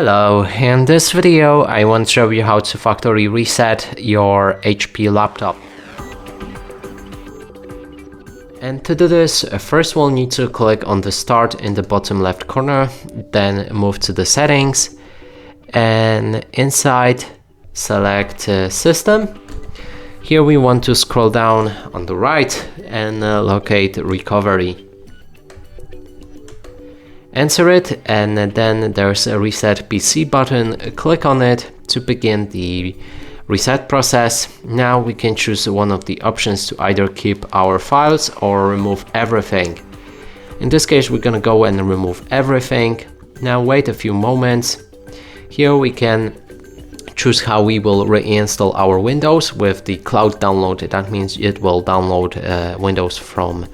Hello, in this video I want to show you how to factory reset your HP laptop. And to do this, first we'll need to click on the Start in the bottom left corner, then move to the Settings, and inside select System. Here we want to scroll down on the right and locate Recovery. Enter it, and then there's a Reset PC button. Click on it to begin the reset process. Now we can choose one of the options to either keep our files or remove everything. In this case, we're gonna go and remove everything. Now wait a few moments. Here we can choose how we will reinstall our Windows with the cloud download. That means it will download Windows from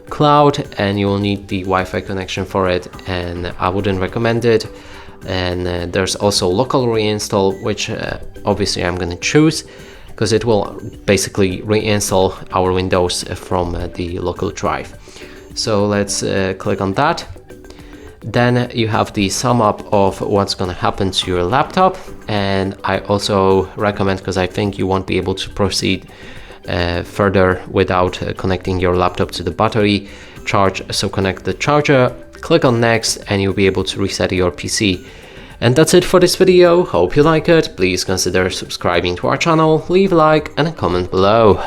cloud, and you will need the Wi-Fi connection for it, and I wouldn't recommend it. And there's also local reinstall, which obviously I'm going to choose because it will basically reinstall our Windows from the local drive. So let's click on that. Then you have the sum up of what's going to happen to your laptop, and I also recommend, because I think you won't be able to proceed further without connecting your laptop to the battery charge. So connect the charger, click on next, and you'll be able to reset your PC. And that's it for this video. Hope you like it. Please consider subscribing to our channel, leave a like and a comment below.